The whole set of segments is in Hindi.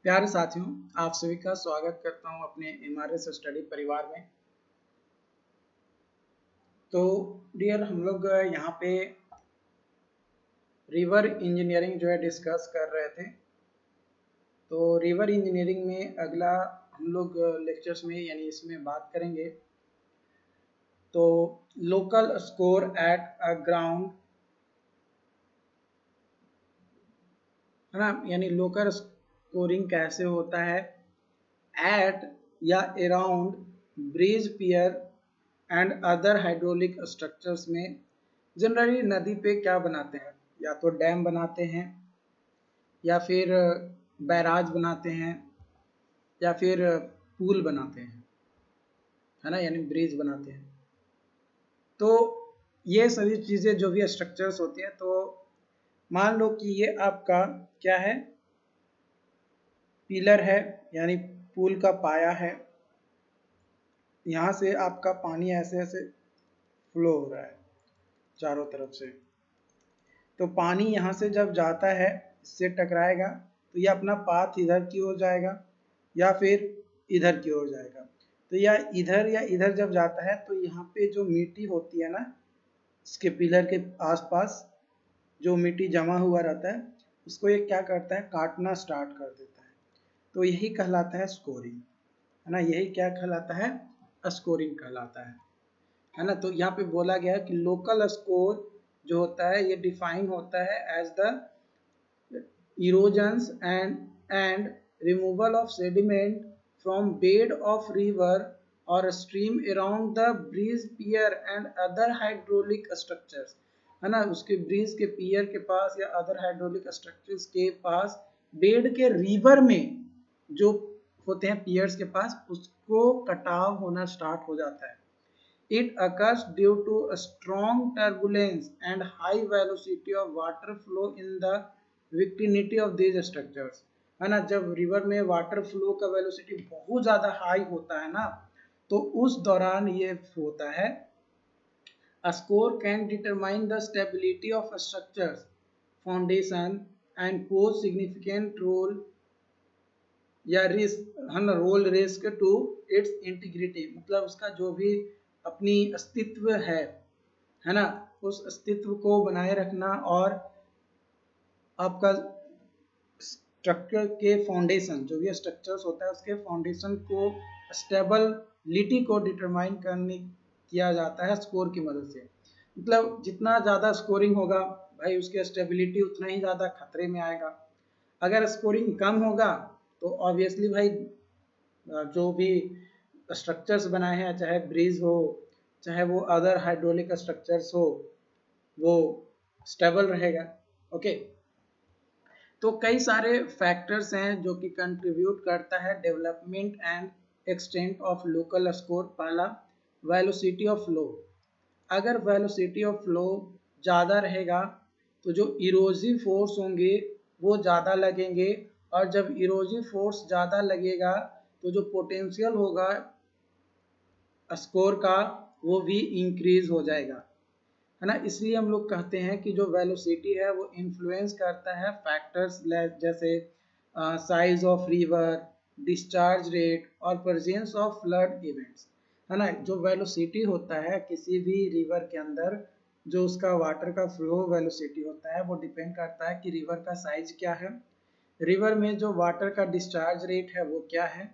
प्यारे साथियों, आप सभी का स्वागत करता हूं अपने एमआरएस स्टडी परिवार में। तो डियर, हम लोग यहाँ पे रिवर इंजीनियरिंग जो है डिस्कस कर रहे थे। तो रिवर इंजीनियरिंग में अगला हम लोग लेक्चर्स में यानी इसमें बात करेंगे तो local score at a ground, है ना, यानी लोकल स्कोरिंग कैसे होता है एट या around bridge pier and other hydraulic structures में। जनरली नदी पे क्या बनाते हैं, या तो डैम बनाते हैं या फिर बैराज बनाते हैं या फिर पुल बनाते हैं, है ना, यानी ब्रिज बनाते हैं। तो ये सभी चीज़ें जो भी स्ट्रक्चर्स होती हैं, तो मान लो कि ये आपका क्या है, पिलर है, यानी पुल का पाया है। यहाँ से आपका पानी ऐसे ऐसे फ्लो हो रहा है चारों तरफ से। तो पानी यहाँ से जब जाता है, इससे टकराएगा तो ये अपना पाथ इधर की ओर जाएगा या फिर इधर की ओर जाएगा। तो या इधर जब जाता है तो यहाँ पे जो मिट्टी होती है ना, इसके पिलर के आसपास जो मिट्टी जमा हुआ रहता है, उसको ये क्या करता है, काटना स्टार्ट कर देता है। तो यही कहलाता है स्कोरिंग, है ना। यही क्या कहलाता है, स्कोरिंग कहलाता है ना। तो यहाँ पे बोला गया है कि लोकल स्कोर जो होता है ये डिफाइन होता है as the erosions and removal of sediment from bed of river or stream around the bridge pier and other hydraulic structures, है ना। उसके ब्रिज के पियर के पास या अदर हाइड्रोलिक स्ट्रक्चर्स के पास, बेड के रिवर में जो होते हैं पियर्स के पास, उसको कटाव होना स्टार्ट हो जाता है। It occurs due to a strong turbulence and high velocity of water flow in the vicinity of these structures, है ना। जब रिवर में वाटर फ्लो का वेलोसिटी बहुत ज़्यादा हाई होता है ना, तो उस दौरान ये होता है। A score can determine the stability of a structure's foundation and pose significant role या रिस्क, है ना, role risk to its integrity, मतलब उसका जो भी अपनी अस्तित्व है ना, उस अस्तित्व को बनाए रखना और आपका स्ट्रक्चर के फाउंडेशन, जो भी स्ट्रक्चर्स होता है उसके फाउंडेशन को स्टेबिलिटी को डिटरमाइन करने किया जाता है स्कोर की मदद से। मतलब जितना ज़्यादा स्कोरिंग होगा भाई, उसकी स्टेबिलिटी उतना ही ज़्यादा खतरे में आएगा। अगर स्कोरिंग कम होगा तो ऑब्वियसली भाई जो भी स्ट्रक्चर्स बनाए हैं, चाहे ब्रिज हो चाहे वो अदर हाइड्रोलिक स्ट्रक्चर्स हो, वो स्टेबल रहेगा। ओके, तो कई सारे फैक्टर्स हैं जो कि कंट्रीब्यूट करता है development and extent of local score. पहला, वेलोसिटी ऑफ फ्लो। अगर वेलोसिटी ऑफ फ्लो ज़्यादा रहेगा तो जो इरोजिव फोर्स होंगे वो ज़्यादा लगेंगे, और जब इरोजिव फोर्स ज़्यादा लगेगा तो जो पोटेंशियल होगा स्कोर का वो भी इंक्रीज हो जाएगा, है ना। इसलिए हम लोग कहते हैं कि जो वेलोसिटी है वो इन्फ्लुएंस करता है फैक्टर्स जैसे size of river, discharge rate और प्रेजेंस ऑफ फ्लड इवेंट्स, है ना। जो वेलोसिटी होता है किसी भी रिवर के अंदर, जो उसका वाटर का फ्लो वेलोसिटी होता है वो डिपेंड करता है कि रिवर का साइज क्या है, रिवर में जो वाटर का डिस्चार्ज रेट है वो क्या है,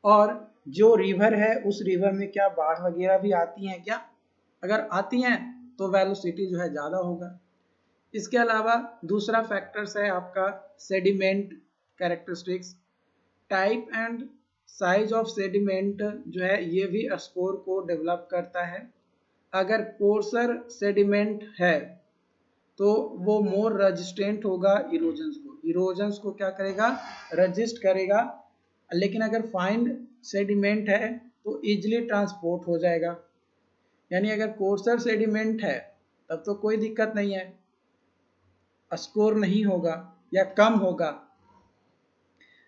और जो रिवर है उस रिवर में क्या बाढ़ वगैरह भी आती हैं क्या। अगर आती हैं तो वेलोसिटी जो है ज़्यादा होगा। इसके अलावा दूसरा फैक्टर्स है आपका sediment characteristics. Type and size of sediment जो है ये भी स्कोर को डेवलप करता है। अगर कोर्सर सेडिमेंट है तो वो मोर रेजिस्टेंट होगा इरोजन्स को क्या करेगा, रजिस्ट करेगा। लेकिन अगर फाइन सेडिमेंट है तो इजिली ट्रांसपोर्ट हो जाएगा। यानी अगर कोर्सर सेडिमेंट है तब तो कोई दिक्कत नहीं है, स्कोर नहीं होगा या कम होगा।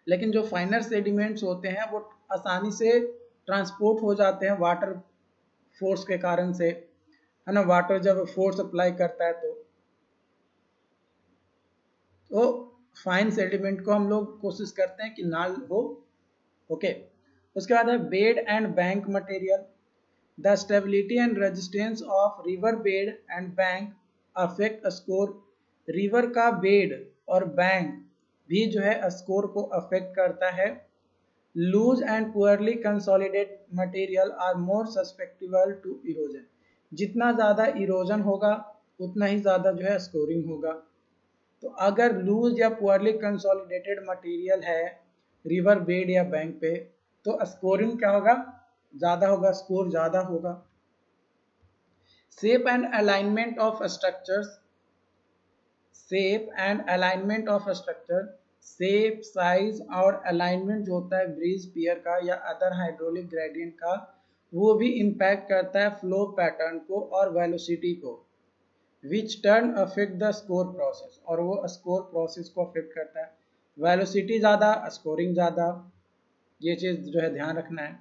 लेकिन जो फाइनर सेडिमेंट्स होते हैं वो आसानी से ट्रांसपोर्ट हो जाते हैं वाटर फोर्स के कारण से, है ना। वाटर जब फोर्स अप्लाई करता है तो फाइन सेडिमेंट को हम लोग कोशिश करते हैं कि ना हो। ओके। उसके बाद है bed and bank material. The stability and resistance of river bed and bank affect scour. River का बेड और बैंक भी जो है स्कोर को अफेक्ट करता है। Loose and poorly consolidate material are more susceptible to erosion. जितना ज़्यादा इरोजन होगा उतना ही ज़्यादा जो है स्कोरिंग होगा। तो अगर लूज या पुअरली कंसोलिडेटेड मटेरियल है रिवर बेड या बैंक पे, तो स्कोरिंग क्या होगा, ज़्यादा होगा, स्कोर ज़्यादा होगा। Shape and alignment of structures. Shape and alignment of structure, shape size और अलाइनमेंट जो होता है ब्रिज पियर का या अदर हाइड्रोलिक ग्रेडियंट का, वो भी इम्पैक्ट करता है फ्लो पैटर्न को और वेलोसिटी को, विच turn affect the score process, और वो स्कोर प्रोसेस को अफेक्ट करता है। वेलोसिटी ज़्यादा, स्कोरिंग ज़्यादा, ये चीज़ जो है ध्यान रखना है।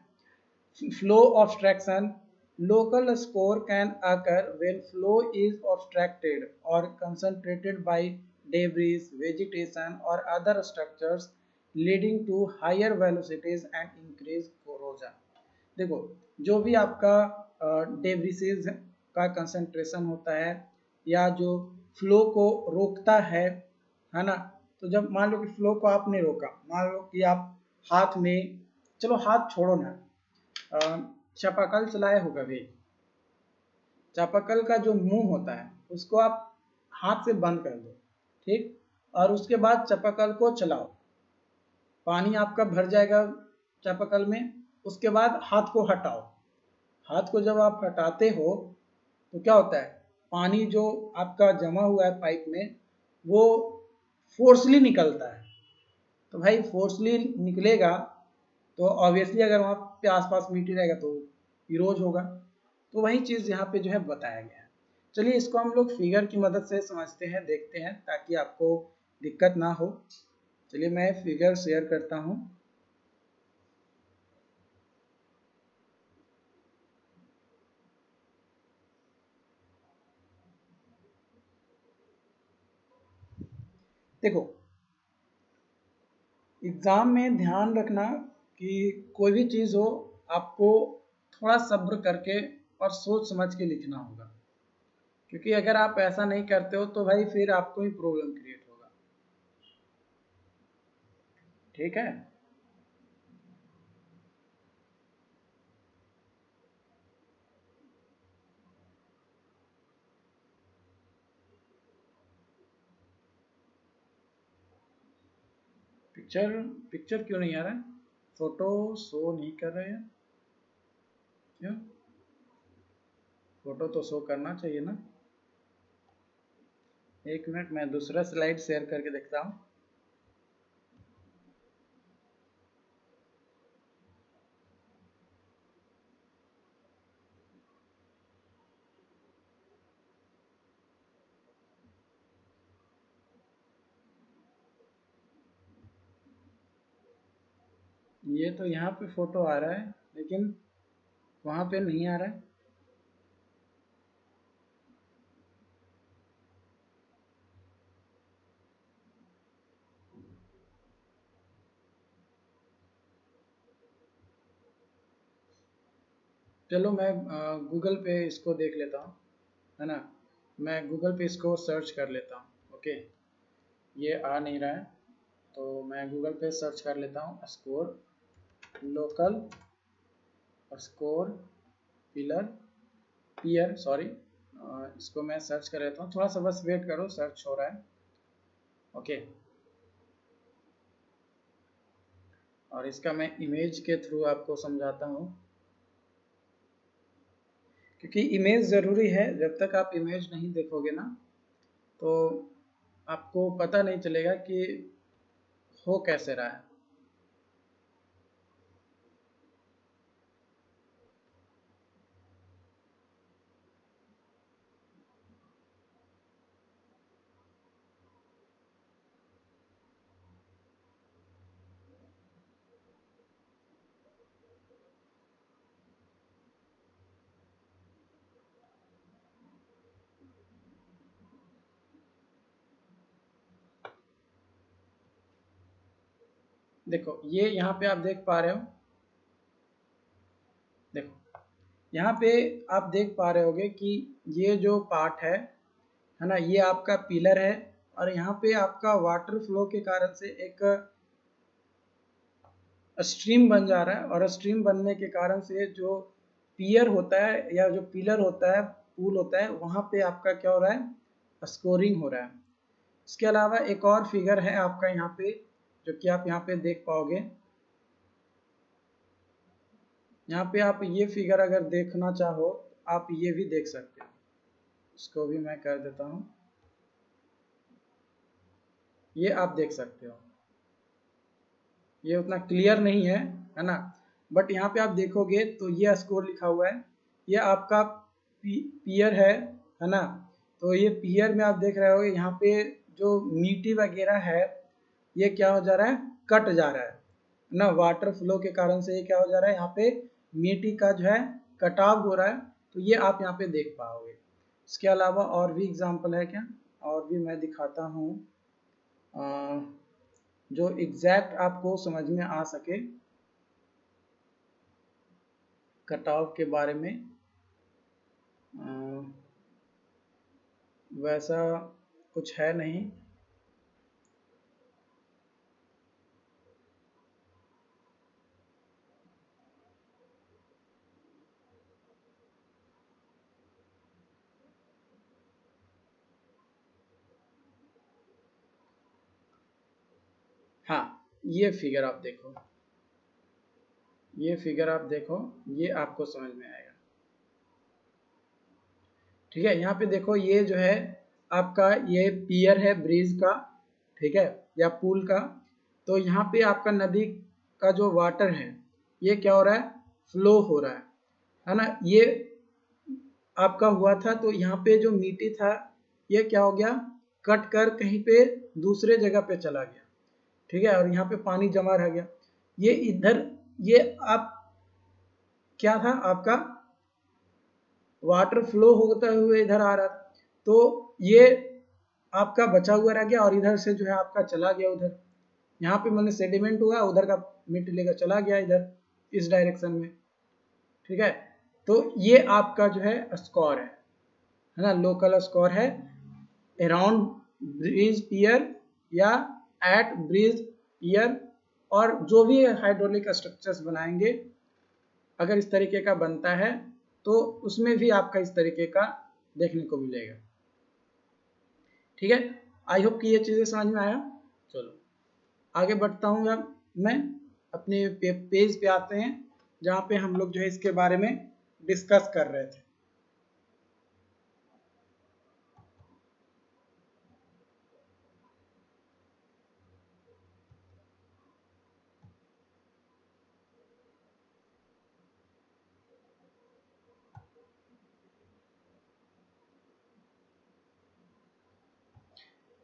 Flow obstruction. Local score can occur when flow is obstructed or concentrated by debris, vegetation, or other structures, leading to higher velocities and increased corrosion. देखो, जो भी आपका डेब्रिसेज का कंसंट्रेशन होता है या जो फ्लो को रोकता है ना, तो जब मान लो कि फ्लो को आपने रोका, मान लो कि आप हाथ में, चलो हाथ छोड़ो ना, चापाकल चलाए हो कभी? चापाकल का जो मुंह होता है उसको आप हाथ से बंद कर दो, ठीक, और उसके बाद चापाकल को चलाओ, पानी आपका भर जाएगा चापाकल में। उसके बाद हाथ को हटाओ। हाथ को जब आप हटाते हो तो क्या होता है, पानी जो आपका जमा हुआ है पाइप में वो फोर्सली निकलता है। तो भाई फोर्सली निकलेगा तो ऑब्वियसली अगर वहाँ पे आसपास मिट्टी रहेगा तो इरोज होगा। तो वही चीज़ यहाँ पे जो है बताया गया है। चलिए इसको हम लोग फिगर की मदद से समझते हैं, देखते हैं, ताकि आपको दिक्कत ना हो। चलिए मैं फिगर शेयर करता हूँ। देखो, एग्ज़ाम में ध्यान रखना कि कोई भी चीज़ हो आपको थोड़ा सब्र करके और सोच समझ के लिखना होगा, क्योंकि अगर आप ऐसा नहीं करते हो तो भाई फिर आपको ही प्रॉब्लम क्रिएट होगा। ठीक है। पिक्चर पिक्चर क्यों नहीं आ रहा है? फोटो शो नहीं कर रहे हैं क्यों? फोटो तो शो करना चाहिए ना। एक मिनट, मैं दूसरा स्लाइड शेयर करके देखता हूँ। ये तो यहाँ पे फोटो आ रहा है लेकिन वहाँ पे नहीं आ रहा है। चलो मैं गूगल पे इसको देख लेता हूँ, है ना। मैं गूगल पे इसको सर्च कर लेता हूँ। ओके, ये आ नहीं रहा है तो मैं गूगल पे सर्च कर लेता हूँ स्कोर, लोकल स्कोर पिलर पियर, सॉरी, इसको मैं सर्च कर लेता हूँ। थोड़ा सा बस वेट करो, सर्च हो रहा है। ओके, और इसका मैं इमेज के थ्रू आपको समझाता हूँ, क्योंकि इमेज ज़रूरी है। जब तक आप इमेज नहीं देखोगे ना तो आपको पता नहीं चलेगा कि हो कैसे रहा है। देखो ये यहाँ पे आप देख पा रहे हो, देखो यहाँ पे आप देख पा रहे होगे कि ये जो पार्ट है ना, ये आपका पिलर है और यहाँ पे आपका वाटर फ्लो के कारण से एक स्ट्रीम बन जा रहा है और स्ट्रीम बनने के कारण से जो पियर होता है या जो पिलर होता है, पूल होता है, वहाँ पे आपका क्या हो रहा है, स्कोरिंग हो रहा है। इसके अलावा एक और फिगर है आपका यहाँ पे, जो कि आप यहाँ पे देख पाओगे। यहाँ पे आप ये फिगर अगर देखना चाहो आप ये भी देख सकते हो, इसको भी मैं कर देता हूँ, ये आप देख सकते हो। ये उतना क्लियर नहीं है ना, बट यहाँ पे आप देखोगे तो ये स्कोर लिखा हुआ है, ये आपका पियर है ना। तो ये पियर में आप देख रहे हो यहाँ पे जो मिट्टी वगैरह है ये क्या हो जा रहा है, कट जा रहा है ना, वाटर फ्लो के कारण से ये क्या हो जा रहा है, यहाँ पे मिट्टी का जो है कटाव हो रहा है। तो ये आप यहाँ पे देख पाओगे। इसके अलावा और भी एग्जाम्पल है क्या, और भी मैं दिखाता हूँ जो एग्जैक्ट आपको समझ में आ सके कटाव के बारे में। वैसा कुछ है नहीं। हाँ, ये फिगर आप देखो, ये फिगर आप देखो, ये आपको समझ में आएगा। ठीक है, यहाँ पे देखो ये जो है आपका ये पियर है ब्रिज का, ठीक है, या पुल का। तो यहाँ पे आपका नदी का जो वाटर है ये क्या हो रहा है, फ्लो हो रहा है ना। ये आपका हुआ था तो यहाँ पे जो मिट्टी था ये क्या हो गया, कट कर कहीं पे दूसरे जगह पे चला गया, ठीक है, और यहाँ पे पानी जमा रह गया। ये इधर ये आप क्या था, आपका वाटर फ्लो होता हुए इधर आ रहा था, तो ये आपका बचा हुआ रह गया और इधर से जो है आपका चला गया उधर, यहाँ पे मैंने सेडिमेंट हुआ, उधर का मिट्टी लेकर चला गया इधर इस डायरेक्शन में, ठीक है। तो ये आपका जो है स्कोर है ना, लोकल स्कोर है अराउंड ब्रिज पियर या एट ब्रिज पियर। और जो भी हाइड्रोलिक स्ट्रक्चर्स बनाएंगे अगर इस तरीके का बनता है तो उसमें भी आपका इस तरीके का देखने को मिलेगा। ठीक है, आई होप कि ये चीजें समझ में आया। चलो आगे बढ़ता हूँ, अब मैं अपने पेज पे आते हैं जहाँ पे हम लोग जो है इसके बारे में डिस्कस कर रहे थे।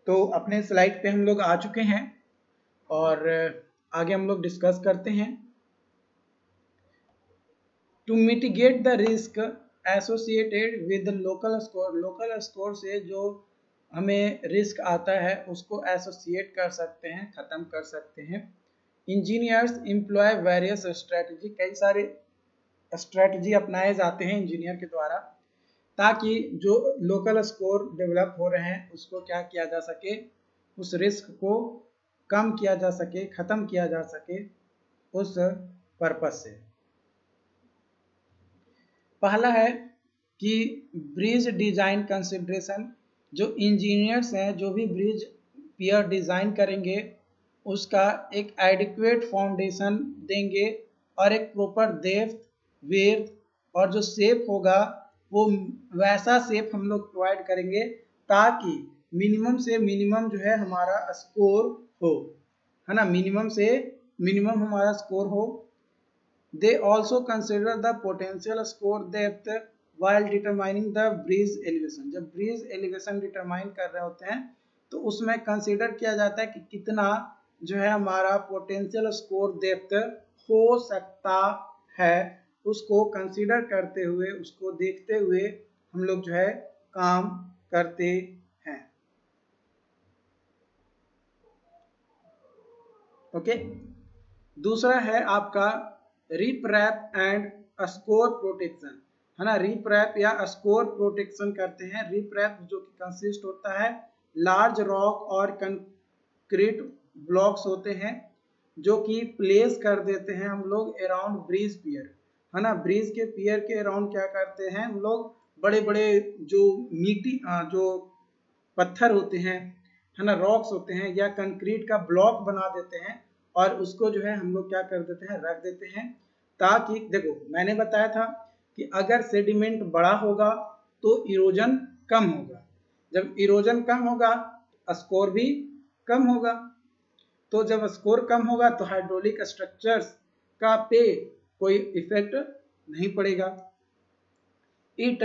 तो अपने स्लाइड पे हम लोग आ चुके हैं और आगे हम लोग डिस्कस करते हैं। To mitigate the risk associated with local scour से जो हमें रिस्क आता है उसको एसोसिएट कर सकते हैं, ख़त्म कर सकते हैं। इंजीनियर्स एम्प्लॉय वेरियस स्ट्रेटजी, कई सारे स्ट्रेटजी अपनाए जाते हैं इंजीनियर के द्वारा ताकि जो लोकल स्कोर डेवलप हो रहे हैं उसको क्या किया जा सके, उस रिस्क को कम किया जा सके, ख़त्म किया जा सके उस पर्पज से। पहला है कि ब्रिज डिजाइन कंसिडरेशन, जो इंजीनियर्स हैं जो भी ब्रिज पियर डिजाइन करेंगे उसका एक एडिक्वेट फाउंडेशन देंगे और एक प्रॉपर डेप्थ विड्थ और जो शेप होगा वो वैसा शेप हम लोग प्रोवाइड करेंगे ताकि मिनिमम से मिनिमम जो है हमारा स्कोर हो, है ना, मिनिमम से मिनिमम हमारा स्कोर हो। They also consider the potential score depth while determining the breeze elevation। जब breeze elevation determine कर रहे होते हैं तो उसमें कंसिडर किया जाता है कि कितना जो है हमारा पोटेंशियल स्कोर डेप्थ हो सकता है, उसको कंसिडर करते हुए उसको देखते हुए हम लोग जो है काम करते हैं। ओके, दूसरा है आपका rip rap and scour protection, है ना। रिप रैप या स्कोर प्रोटेक्शन करते हैं। रिप रैप जो कि कंसिस्ट होता है लार्ज रॉक और कंक्रीट ब्लॉक्स होते हैं जो कि प्लेस कर देते हैं हम लोग अराउंड ब्रिज पियर, है ना। ब्रिज के पियर के अराउंड क्या करते हैं हम लोग, बड़े बड़े जो मिट्टी जो पत्थर होते हैं, है ना, रॉक्स होते हैं या कंक्रीट का ब्लॉक बना देते हैं और उसको जो है हम लोग क्या कर देते हैं, रख देते हैं, ताकि देखो मैंने बताया था कि अगर सेडिमेंट बड़ा होगा तो इरोजन कम होगा, जब इरोजन कम होगा स्कोर भी कम होगा, तो जब स्कोर कम होगा तो हाइड्रोलिक स्ट्रक्चर्स का पे कोई इफेक्ट नहीं पड़ेगा। It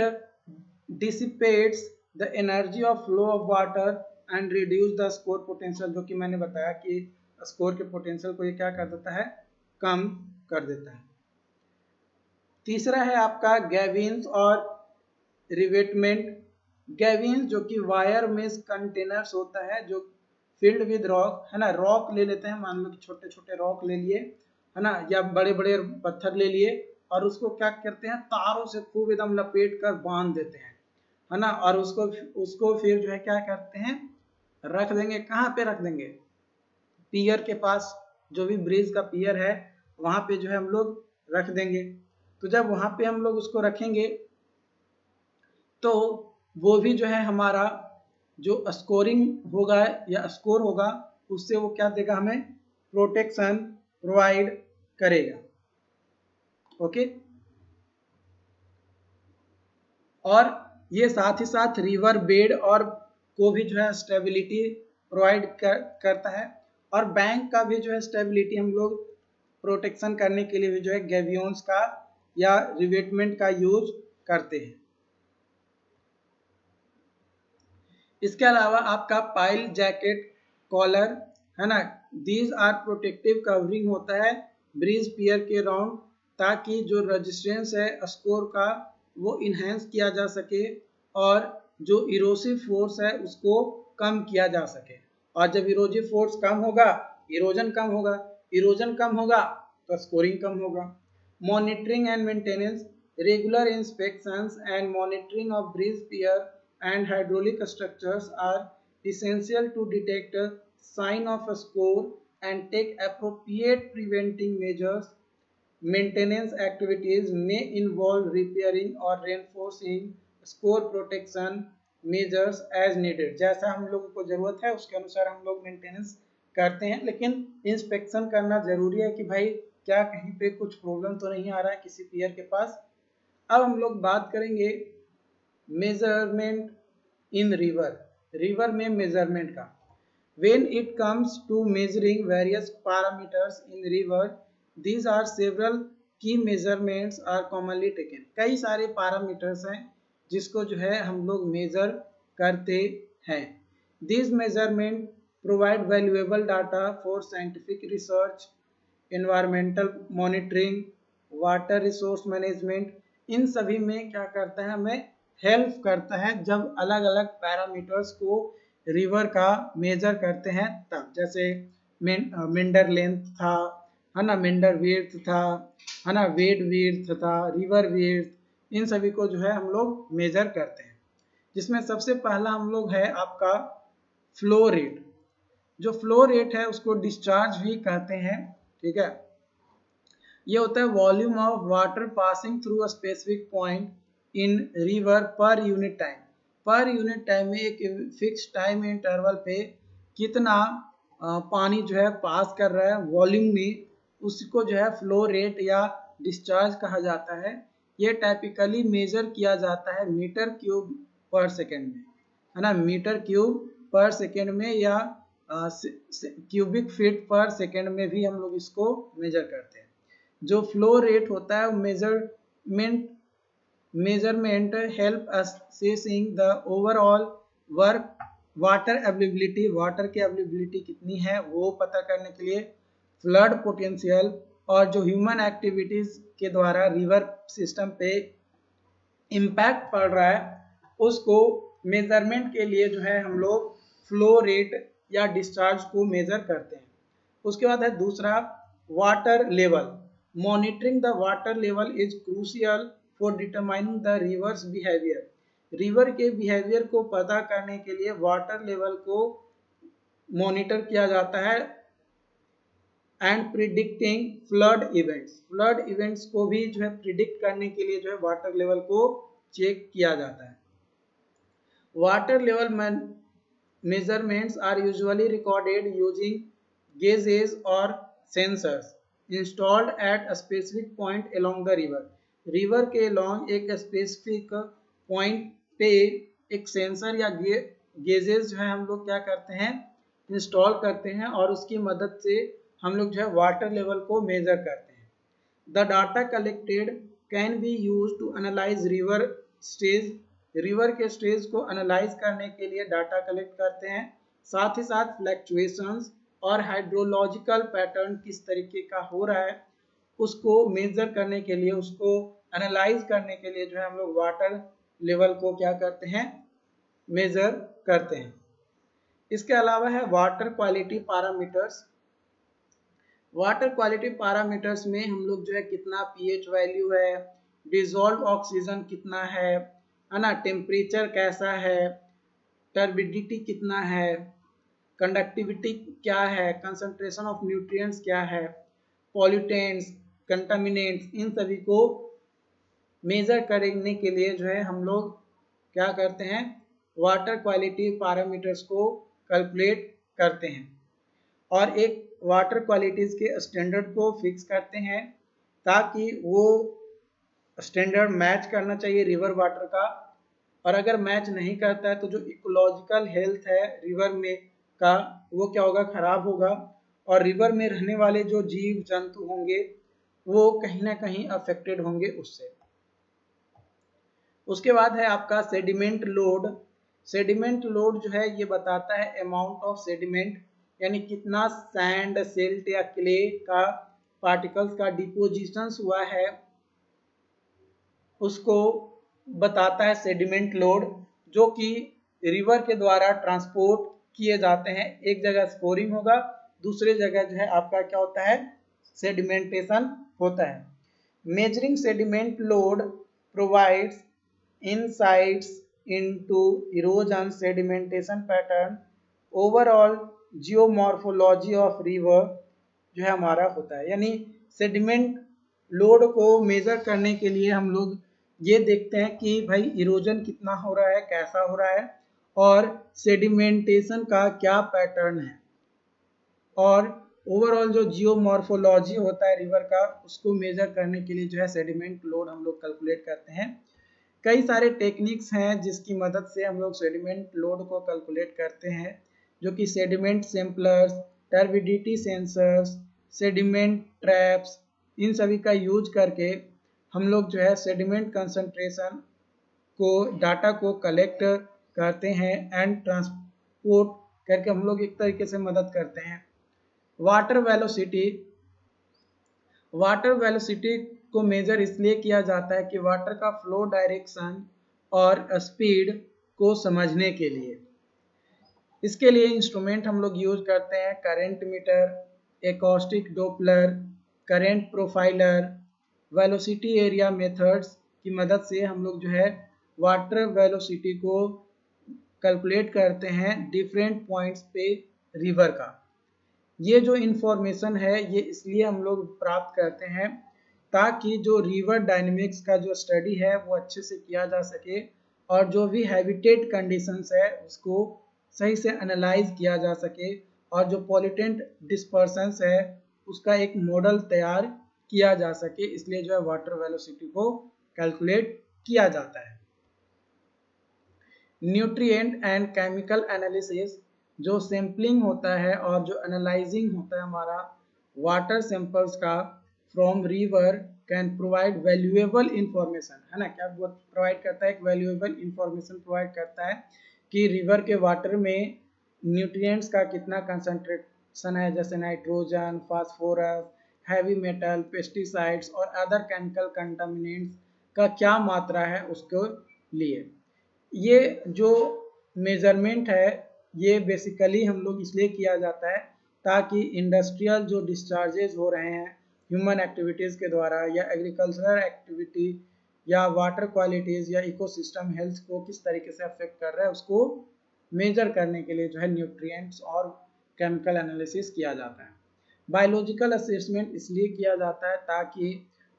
dissipates the energy of flow of water and reduce the score potential, जो कि मैंने बताया कि स्कोर के पोटेंशियल को ये क्या कर देता है, कम कर देता है। तीसरा है आपका गैविन्स और रिवेटमेंट। गैविन्स जो कि वायर मेश कंटेनर्स होता है जो फिल्ड विद रॉक, है ना, रॉक ले लेते हैं, मान लो कि छोटे छोटे रॉक ले लिए, है ना, या बड़े बड़े पत्थर ले लिए और उसको क्या करते हैं, तारों से खूब एकदम लपेट कर बांध देते हैं, है ना, और उसको फिर जो है क्या करते हैं, रख देंगे। कहाँ पे रख देंगे, पियर के पास, जो भी ब्रिज का पियर है वहां पे जो है हम लोग रख देंगे। तो जब वहां पे हम लोग उसको रखेंगे तो वो भी जो है हमारा जो स्कोरिंग होगा या स्कोर होगा उससे वो क्या देगा, हमें प्रोटेक्शन प्रोवाइड करेगा। ओके, और ये साथ ही साथ रिवर बेड और को भी जो है स्टेबिलिटी प्रोवाइड करता है, और बैंक का भी जो है स्टेबिलिटी हम लोग प्रोटेक्शन करने के लिए भी जो है गैवियंस का या रिवेटमेंट का यूज करते हैं। इसके अलावा आपका पाइल जैकेट कॉलर, है ना, दीज आर प्रोटेक्टिव कवरिंग होता है ब्रिज पियर के राउंड, ताकि जो रेजिस्टेंस है स्कोर का वो इन्हेंस किया जा सके और जो इरोसिव फोर्स है उसको कम किया जा सके। और जब इरोजिव फोर्स कम होगा इरोजन कम होगा, इरोजन कम होगा तो स्कोरिंग कम होगा। Monitoring and maintenance, regular inspections and monitoring of bridge pier and hydraulic structures are essential to detect a sign of a score and take appropriate preventing measures. Maintenance activities may involve repairing or reinforcing score protection measures as needed. जैसा हम लोगों को जरूरत है उसके अनुसार हम लोग मेंटेनेंस करते हैं, लेकिन इंस्पेक्शन करना जरूरी है कि भाई क्या कहीं पे कुछ प्रॉब्लम तो नहीं आ रहा है किसी पियर के पास। अब हम लोग बात करेंगे मेजरमेंट इन रिवर, रिवर में मेजरमेंट का। When it comes to measuring various parameters in river, these are several key measurements are commonly taken. कई सारे पैरामीटर्स हैं जिसको जो है हम लोग मेजर करते हैं। This measurement provide valuable data for scientific research, environmental monitoring, water resource management. इन सभी में क्या करता है, हमें हेल्प करता है जब अलग अलग पैरामीटर्स को रिवर का मेजर करते हैं तब, जैसे मेंडर लेंथ था, है ना, मेंडर विड्थ था, है ना, वेड विड्थ था, रिवर विड्थ, इन सभी को जो है हम लोग मेजर करते हैं। जिसमें सबसे पहला हम लोग है आपका फ्लो रेट। जो फ्लो रेट है उसको डिस्चार्ज भी कहते हैं, ठीक है। ये होता है volume of water passing through a specific point in river per unit time. Per unit time में एक फिक्स टाइम इंटरवल पे कितना पानी जो है पास कर रहा है वॉल्यूम में, उसको जो है फ्लो रेट या डिस्चार्ज कहा जाता है। ये टाइपिकली मेजर किया जाता है मीटर क्यूब पर सेकेंड में, है ना, मीटर क्यूब पर सेकेंड में या क्यूबिक फीट पर सेकेंड में भी हम लोग इसको मेजर करते हैं। जो फ्लो रेट होता है measurement help assessing the overall work water availability, water की अवेलेबिलिटी कितनी है वो पता करने के लिए, फ्लड पोटेंशियल, और जो ह्यूमन एक्टिविटीज के द्वारा रिवर सिस्टम पे इम्पैक्ट पड़ रहा है उसको मेजरमेंट के लिए जो है हम लोग फ्लो रेट या डिस्चार्ज को मेजर करते हैं। उसके बाद है दूसरा water level. Monitoring the water level is crucial for determining the river's behavior. River के बिहेवियर को पता करने के लिए वाटर लेवल को मॉनिटर किया जाता है एंड प्रिडिक्टिंग फ्लड इवेंट्स को भी जो है प्रिडिक्ट करने के लिए जो है वाटर लेवल को चेक किया जाता है. Water level measurements are usually recorded using gauges or sensors installed at a specific point along the river. River के along एक स्पेसिफिक पॉइंट पे एक सेंसर या गेजेस जो है हम लोग क्या करते हैं इंस्टॉल करते हैं और उसकी मदद से हम लोग जो है वाटर लेवल को मेजर करते हैं. The data collected can be use to analyse river stage. River के स्टेज को एनालाइज करने के लिए डाटा कलेक्ट करते हैं. साथ ही साथ फ्लक्चुएशंस और हाइड्रोलॉजिकल पैटर्न किस तरीके का हो रहा है उसको मेजर करने के लिए, उसको एनालाइज करने के लिए जो है हम लोग वाटर लेवल को क्या करते हैं मेजर करते हैं. इसके अलावा है water quality parameters. Water quality parameters में हम लोग जो है कितना पीएच वैल्यू है, डिसॉल्व ऑक्सीजन कितना है ना, टेम्परेचर कैसा है, टर्बिडिटी कितना है, कंडक्टिविटी क्या है, कंसंट्रेशन ऑफ न्यूट्रिएंट्स क्या है, पॉल्यूटेंट्स, कंटामिनेंट्स, इन सभी को मेजर करने के लिए जो है हम लोग क्या करते हैं वाटर क्वालिटी पैरामीटर्स को कैलकुलेट करते हैं और एक वाटर क्वालिटीज के स्टैंडर्ड को फिक्स करते हैं ताकि वो स्टैंडर्ड मैच करना चाहिए रिवर वाटर का. और अगर मैच नहीं करता है तो जो इकोलॉजिकल हेल्थ है रिवर में का वो क्या होगा खराब होगा और रिवर में रहने वाले जो जीव जंतु होंगे वो कहीं ना कहीं अफेक्टेड होंगे उससे. उसके बाद है आपका सेडिमेंट लोड. सेडिमेंट लोड जो है ये बताता है अमाउंट ऑफ सेडिमेंट यानी कितना सैंड, सिल्ट या क्ले का पार्टिकल्स का डिपोजिशन हुआ है उसको बताता है सेडिमेंट लोड, जो कि रिवर के द्वारा ट्रांसपोर्ट किए जाते हैं. एक जगह स्कोरिंग होगा, दूसरे जगह जो है आपका क्या होता है सेडिमेंटेशन होता है. Measuring sediment load provides insights into erosion sedimentation pattern overall geomorphology of river जो है हमारा होता है. यानी सेडिमेंट लोड को मेजर करने के लिए हम लोग ये देखते हैं कि भाई इरोजन कितना हो रहा है, कैसा हो रहा है और सेडिमेंटेशन का क्या पैटर्न है और ओवरऑल जो जियोमॉर्फोलॉजी होता है रिवर का उसको मेजर करने के लिए जो है सेडिमेंट लोड हम लोग कैलकुलेट करते हैं. कई सारे टेक्निक्स हैं जिसकी मदद से हम लोग सेडिमेंट लोड को कैलकुलेट करते हैं जो कि sediment samplers, turbidity sensors, sediment traps, इन सभी का यूज करके हम लोग जो है सेडिमेंट कंसंट्रेशन को डाटा को कलेक्ट करते हैं एंड ट्रांसपोर्ट करके हम लोग एक तरीके से मदद करते हैं. Water velocity. वाटर वेलोसिटी को मेजर इसलिए किया जाता है कि वाटर का फ्लो डायरेक्शन और स्पीड को समझने के लिए. इसके लिए इंस्ट्रूमेंट हम लोग यूज करते हैं current meter, acoustic Doppler, current profiler, velocity area methods की मदद से हम लोग जो है वाटर वेलोसिटी को कैलकुलेट करते हैं डिफरेंट पॉइंट्स पे रिवर का. ये जो इंफॉर्मेशन है ये इसलिए हम लोग प्राप्त करते हैं ताकि जो रिवर डायनेमिक्स का जो स्टडी है वो अच्छे से किया जा सके और जो भी हैबिटेट कंडीशंस है उसको सही से एनालाइज किया जा सके और जो पॉल्यूटेंट डिस्पर्सन्स है उसका एक मॉडल तैयार किया जा सके. इसलिए जो है वाटर वेलोसिटी को कैलकुलेट किया जाता है. Nutrient and chemical analysis. जो सैम्पलिंग होता है और जो एनालाइजिंग होता है हमारा वाटर सैंपल्स का from river can provide valuable information, है ना. क्या वो प्रोवाइड करता है एक वैल्यूएबल इंफॉर्मेशन प्रोवाइड करता है कि रिवर के वाटर में न्यूट्रिएंट्स का कितना कंसंट्रेशन है, जैसे nitrogen, phosphorus, heavy metal, pesticides और अदर केमिकल कंटामिनेंट्स का क्या मात्रा है उसके लिए. ये जो मेजरमेंट है ये बेसिकली हम लोग इसलिए किया जाता है ताकि इंडस्ट्रियल जो डिस्चार्जेस हो रहे हैं ह्यूमन एक्टिविटीज़ के द्वारा या एग्रीकल्चरल एक्टिविटी या वाटर क्वालिटीज़ या इकोसिस्टम हेल्थ को किस तरीके से अफेक्ट कर रहा है उसको मेजर करने के लिए जो है न्यूट्रिएंट्स और केमिकल एनालिसिस किया जाता है। बायोलॉजिकल असेसमेंट इसलिए किया जाता है ताकि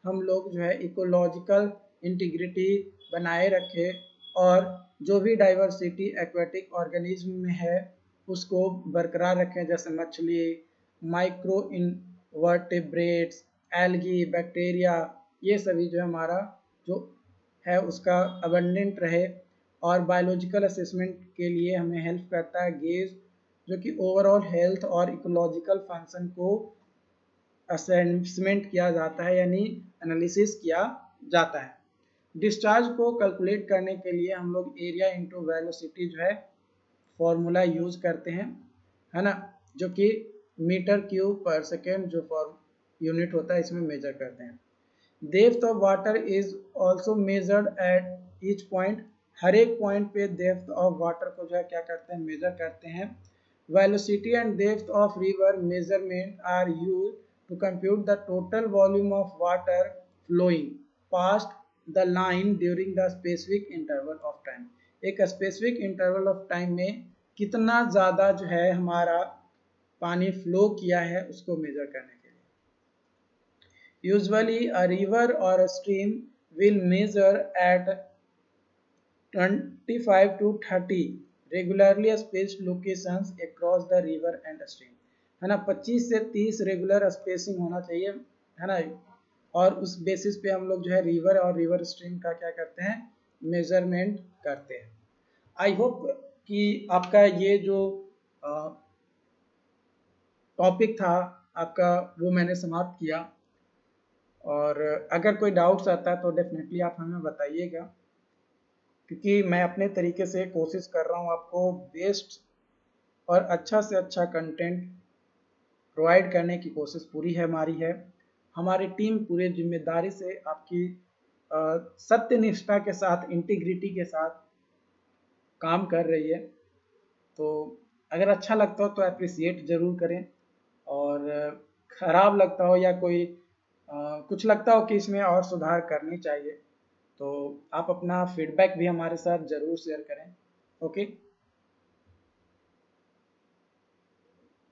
हम लोग जो है इकोलॉजिकल इंटीग्रिटी बनाए रखें और जो भी डाइवर्सिटी एक्वेटिक ऑर्गेनिज्म में है उसको बरकरार रखें, जैसे मछली, माइक्रो इनवर्टिब्रेट्स, एल्गी, बैक्टीरिया, ये सभी जो है हमारा जो है उसका अबंडेंट रहे। और बायोलॉजिकल असेसमेंट के लिए हमें हेल्प करता है गेज, जो कि ओवरऑल हेल्थ और इकोलॉजिकल फंक्शन को असेसमेंट किया जाता है यानी एनालिसिस किया जाता है। डिस्चार्ज को कैलकुलेट करने के लिए हम लोग एरिया इंटू वेलोसिटी जो है फॉर्मूला यूज करते हैं, है ना, जो कि मीटर क्यूब पर सेकेंड जो फॉर्म यूनिट होता है इसमें मेजर करते हैं। Depth of water is also measured at each point, हर एक पॉइंट पे डेप्थ ऑफ वाटर को जो है क्या करते हैं मेजर करते हैं। Velocity and depth of river measurement are use to compute the total volume of water flowing past the line during the specific interval of time. एक स्पेसिफिक इंटरवल ऑफ टाइम में कितना ज़्यादा जो है हमारा पानी फ्लो किया है उसको मेजर करने के लिए। Usually, a river or a stream will measure at 25 to 30 regularly spaced locations across the river and stream, है ना, 25 से 30 रेगुलर स्पेसिंग होना चाहिए, है ना, और उस बेसिस पे हम लोग जो है रिवर और रिवर स्ट्रीम का क्या करते हैं मेजरमेंट करते हैं। आई होप कि आपका ये जो टॉपिक था आपका वो मैंने समाप्त किया, और अगर कोई डाउट्स आता है तो डेफिनेटली आप हमें बताइएगा, क्योंकि मैं अपने तरीके से कोशिश कर रहा हूँ आपको बेस्ट और अच्छा से अच्छा कंटेंट प्रोवाइड करने की कोशिश पूरी है हमारी है। हमारी टीम पूरे जिम्मेदारी से आपकी सत्यनिष्ठा के साथ इंटीग्रिटी के साथ काम कर रही है। तो अगर अच्छा लगता हो तो अप्रिसिएट ज़रूर करें, और ख़राब लगता हो या कोई कुछ लगता हो कि इसमें और सुधार करनी चाहिए तो आप अपना फीडबैक भी हमारे साथ ज़रूर शेयर करें। Okay,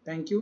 thank you.